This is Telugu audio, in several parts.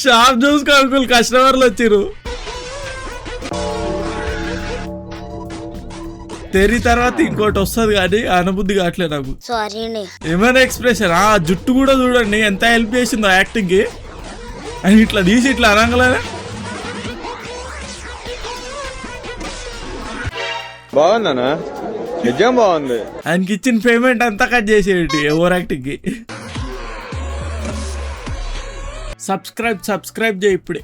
షాప్ చూసుకో అంకుల్, కస్టమర్లు వచ్చిర్రు. తెరి తర్వాత ఇంకోటి వస్తుంది కానీ అనుబుద్ధి కావట్లేదు నాకు. ఏమైనా ఎక్స్ప్రెషన్, ఆ జుట్టు కూడా చూడండి ఎంత హెల్ప్ చేసిందో యాక్టింగ్ కి. అని ఇట్లా తీసి ఇట్లా అనంగలనే బాగుందనా, నిజం బాగుంది. ఆయనకి ఇచ్చిన పేమెంట్ అంతా కట్ చేసేటి ఓవర్ యాక్టింగ్ కి. సబ్స్క్రైబ్ చేయి ఇప్పుడే.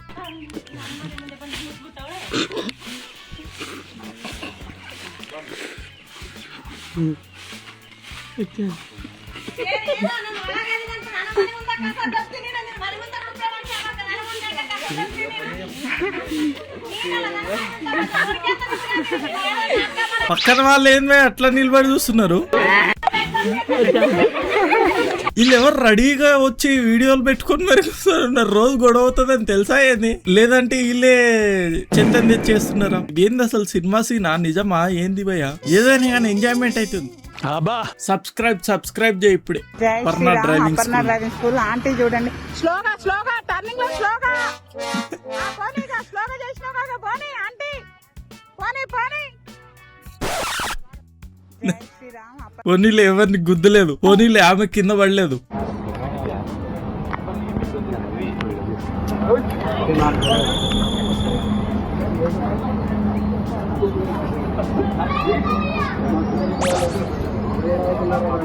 పక్కన వాళ్ళు ఏంది అట్లా నిలబడి చూస్తున్నారు. వీళ్ళు ఎవరు రెడీగా వచ్చి వీడియోలు పెట్టుకొని మరి రోజు గొడవ అవుతుందని తెలుసా ఏంది? లేదంటే వీళ్ళే చెంతని తెచ్చేస్తున్నారా? ఏంది అసలు సినిమా సీనా నిజమా ఏంది భయ్యా? ఏదైనా కానీ ఎంజాయ్మెంట్ అవుతుంది. సబ్స్క్రైబ్ చేయి ఇప్పుడే. పర్నా డ్రైవింగ్ స్కూల్ ఆంటీ చూడండి, స్లోగా స్లోగా టర్నింగ్ లో స్లోగా స్లోగా చేసినావు పోనీ ఆంటీ, పోనీ పోనీ. పోనీలే, ఎవరిని గుద్దలేదు. పోనీలే, ఆమె కింద పడలేదు.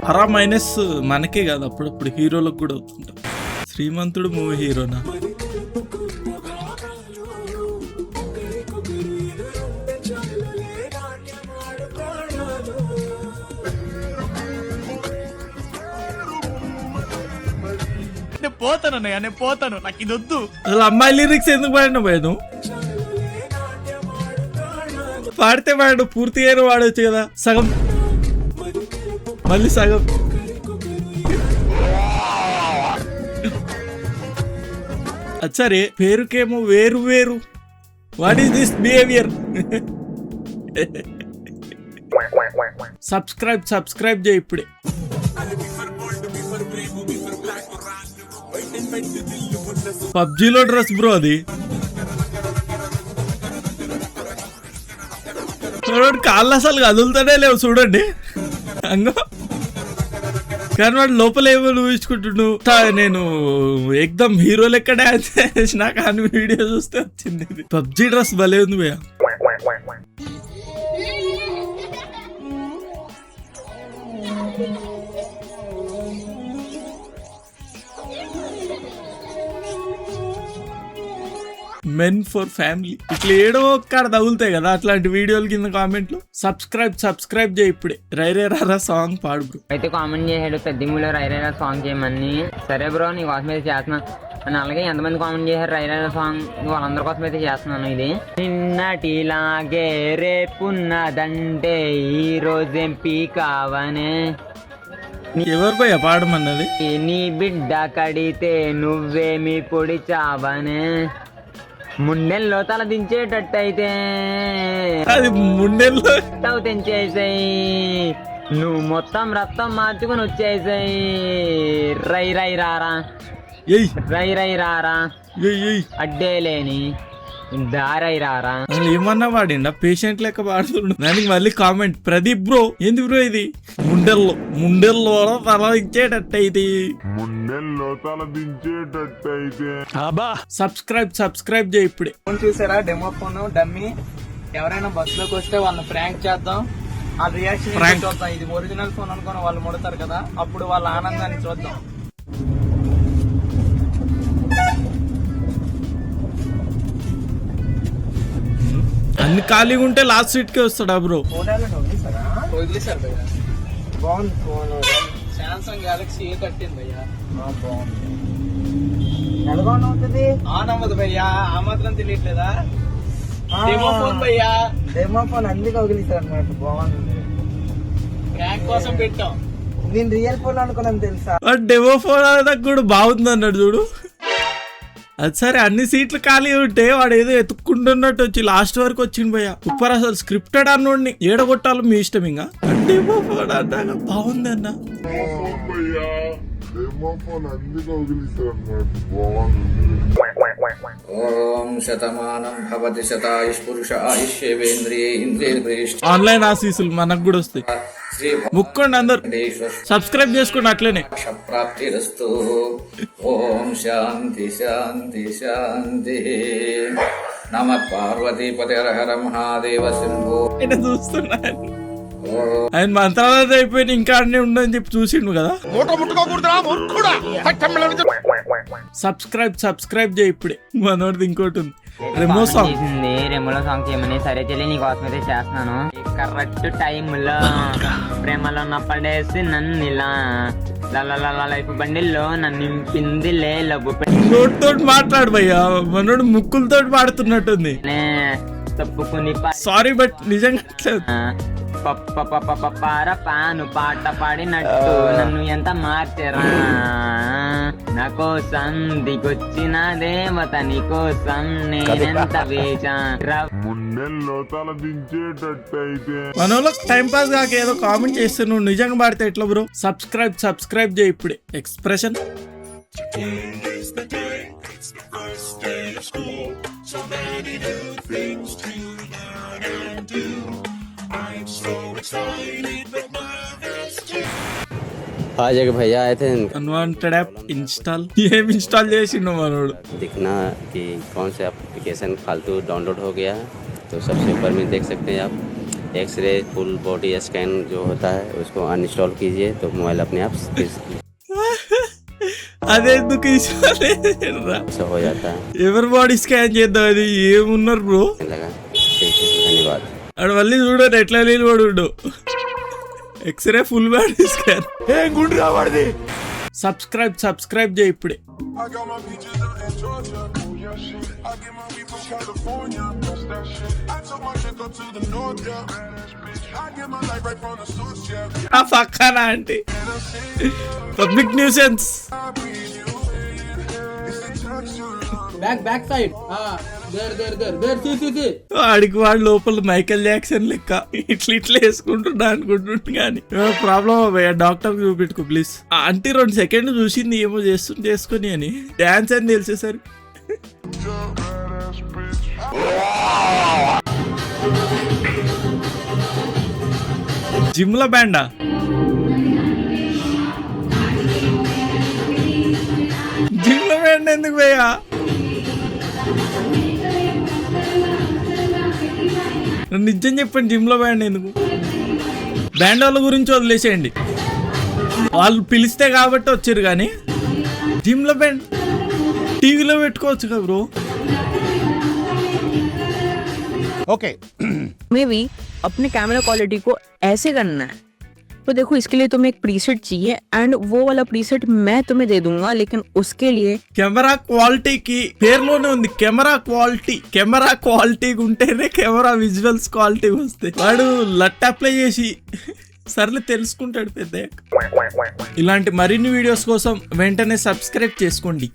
హరా మైనస్ మనకే కాదు, అప్పుడప్పుడు హీరోలకు కూడా అవుతుంటా. శ్రీమంతుడు మూవీ హీరోనా? పోతాను నాకు ఇది వద్దు. అసలు అమ్మాయి లిరిక్స్ ఎందుకు పాడినా పోయాను? పాడితే పాడు, పూర్తిగా వాడవచ్చు కదా. సగం మళ్ళీ సగం. అచ్చరే పేరుకేమో వేరు వేరు. What is this behaviour? Subscribe చేయి ఇప్పుడే. పబ్జీలో డ్రెస్ బ్రో అది. చూడండి కాళ్ళు అసలు కదులుతానే లేవు చూడండి. అంగో కానీ వాడు లోపల ఏమో ఊహించుకుంటుండు. నేను ఎక్దమ్ హీరో లెక్క డాన్స్ చేసిన కానీ వీడియో చూస్తే వచ్చింది. పబ్జీ డ్రెస్ భలే ఉంది భయ్యా. మెన్ ఫర్ ఫ్యామిలీ ఇట్లా ఏడో ఒక్కడ తగులుతాయి కదా అట్లాంటి వీడియోల కింద కామెంట్లు. సబ్స్క్రైబ్ చేయి ఇప్పుడే. రైరే రారా సాంగ్ పాడు బ్రో. అయితే కామెంట్ చేసాడు పెద్దిమూలో రైరేరా సాంగ్ చేయమని. సరే బ్రో నీ కోసం అయితే చేస్తున్నా అని. అలాగే ఎంతమంది కామెంట్ చేశారు రైరేరా సాంగ్, వాళ్ళందరి కోసం అయితే చేస్తున్నాను. ఇది నిన్నటిలాగే రేపున్నదంటే ఈ రోజేం పీకావనే. ఎవరు పోయా పాడమన్నది? నీ బిడ్డ కడితే నువ్వేమి పొడిచావనే. ముండెల్లో తల దించేటట్టయితే అది ముండెల్లో తెంచేసాయి, నువ్వు మొత్తం రక్తం మార్చుకుని వచ్చేసాయి. రై రై రారా, రై రై రారా, అడ్డే లేని దారై రారా. ఏమన్నా వాడిండా పేషెంట్ లెక్క పాడుతుండు. దానికి మళ్ళీ కామెంట్ ప్రదీప్ బ్రో ఏంది బ్రో ఇది? ముండెల్లో తల దించేటట్టయితే సబ్స్క్రైబ్ చేయి ఇప్పుడే. ఫోన్ చూసారా? Demo phone dummy. ఎవరైనా బస్ లోకి వస్తే వాళ్ళని ప్రాంక్ చేద్దాం, ఆ రియాక్షన్ చూద్దాం. ఇది ఒరిజినల్ ఫోన్ అనుకుని వాళ్ళు ముడతారు కదా, అప్పుడు వాళ్ళ ఆనందాన్ని చూద్దాం. అన్ని ఖాళీగా ఉంటే లాస్ట్ సీట్ కే వస్తాడా బ్రో? వదిలేసారు భయ్యా. బాగుంది ఫోన్. సామ్సంగ్ గెలాక్సీ A13 భయ్యా. ఆన్ అవ్వదు భయ్యా, ఆ మాత్రం తెలియట్లేదా? డెమో ఫోన్ భయ్యా, డెమో ఫోన్ అందుకే వదిలేసారు అన్నమాట. బాగుంది, ప్రాంక్ కోసం పెట్టాం. నేను రియల్ ఫోన్ అనుకున్నాను తెలుసా. డెమో ఫోన్ అనేది కూడా బాగుంది అన్నాడు చూడు. అది సరే, అన్ని సీట్లు ఖాళీ ఉంటే వాడు ఏదో ఎత్తుక్కుంటున్నట్టు వచ్చి లాస్ట్ వరకు వచ్చింది భయ్యా. ఉప్పర్ అసలు స్క్రిప్టెడ్ అన్నోడిని ఏడగొట్టాలి మీ ఇష్టం. ఇంకా డెమో ఫోన్ అన్నాక బాగుంది అన్న. ఓం శతమానం భవతి శతాయుష్ పురుష ఆయుష్యేంద్రియే ఇంద్రియ ఆన్లైన్ ఆశీస్సులు మనకు కూడా వస్తాయి. శ్రీ ముక్కోండి అందరు, సబ్స్క్రైబ్ చేసుకోండి అట్లనే. ప్రాప్తిరస్తు. ఓం శాంతి శాంతి శాంతి. నమ పార్వతీపతి హర మహాదేవ శంభో. ఆయన చూస్తున్నాను, ఆయన మంత్రాలతో అయిపోయిన ఇంకా అన్నీ ఉండని చెప్పి చూసిండు కదా. సబ్స్క్రైబ్ చేయి ఇప్పుడే. మనోడిది ఇంకోటి ఉంది, రెమో సాంగ్ చేసింది. రెమోలో సాంగ్ చేయమని. సరే చెల్లి నీకోసం అయితే చేస్తున్నాను. కరెక్ట్ టైంలో ప్రేమలో నప్పడేసి నన్ను ఇలా లైఫ్ బండిల్లో నన్ను నింపిందిలే లబ్బు నోటితో మాట్లాడు భయ్యా. మనోడు ముక్కులతో పాడుతున్నట్టుంది. తప్పుకుని సారీ బట్ నిజంగా పాను పాట పాడినట్టు నన్ను ఎంత మార్చరా. నా కోసం దిగొచ్చిన దేవత నీ కోసం నేనెంత వేచా. మనోళ్ళకి టైం పాస్ కాక ఏదో కామెంట్ చేస్తే నువ్వు నిజంగా పాడితే ఎట్లా బ్రో? సబ్స్క్రైబ్ చేయి ఇప్పుడే. ఎక్స్ప్రెషన్ आज एक भैया आए थे అన్వాంటెడ్ యాప్ ఇన్స్టాల్. ఏం ఇన్స్టాల్ చేసిండు మనోడు? दिखना कि कौन से एप्लीकेशन फालतू डाउनलोड हो गया है। तो सबसे ऊपर में देख सकते हैं आप एक्सरे फुल बॉडी स्कैन जो होता है उसको अनइंस्टॉल कीजिए तो मोबाइल अपने आप అదెందుకు ఇన్స్టాల్ చేసిండ్రా? से हो जाता है। ఎవరి బాడీ స్కాన్ చేద్దాం, అది ఏమున్నారు బ్రో? लगा ठीक है, धन्यवाद। అక్కడ మళ్ళీ చూడండి ఎట్లా నిలబడు. X ray full body scan. Subscribe చేయి ఇప్పుడే. ఆ పక్కన అంటే పబ్లిక్ న్యూసెన్స్. बैक साइड వాడికి వాడు లోపల మైకేల్ జాక్సన్ లెక్క ఇట్లా వేసుకుంటున్నా అనుకుంటుంటే కానీ ప్రాబ్లమ్ అవ్వయా. డాక్టర్ చూపెట్టుకో ప్లీజ్. అంటే 2 సెకండ్లు చూసింది ఏమో చేసుకొని అని డాన్స్ అని తెలిసేసరి జిమ్ లో బ్యాండా? జిమ్ లో బ్యాండ్ ఎందుకు పోయా? నిజం చెప్పండి, జిమ్ లో బ్యాండ్ ఎందుకు? బ్యాండ్ వాళ్ళ గురించి వదిలేసేయండి, వాళ్ళు పిలిస్తే కాబట్టి వచ్చారు. కానీ జిమ్ లో బ్యాండ్ టీవీలో పెట్టుకోవచ్చు కదా బ్రో. ओके में भी अपने कैमरा क्वालिटी को ऐसे करना है तो देखो इसके लिए तुम्हें एक प्रीसेट चाहिए एंड वो वाला प्रीसेट मैं तुम्हें दे दूंगा लेकिन उसके लिए కెమెరా క్వాలిటీకి పేరులోనే ఉంది కెమెరా క్వాలిటీ ఉంటేనే కెమెరా విజువల్స్ క్వాలిటీ వస్తాయి. వాడు లట్ అప్లై చేసి సర్లే తెలుసుకుంటాడు పెద్ద. ఇలాంటి మరిన్ని వీడియోస్ కోసం వెంటనే సబ్స్క్రైబ్ చేసుకోండి.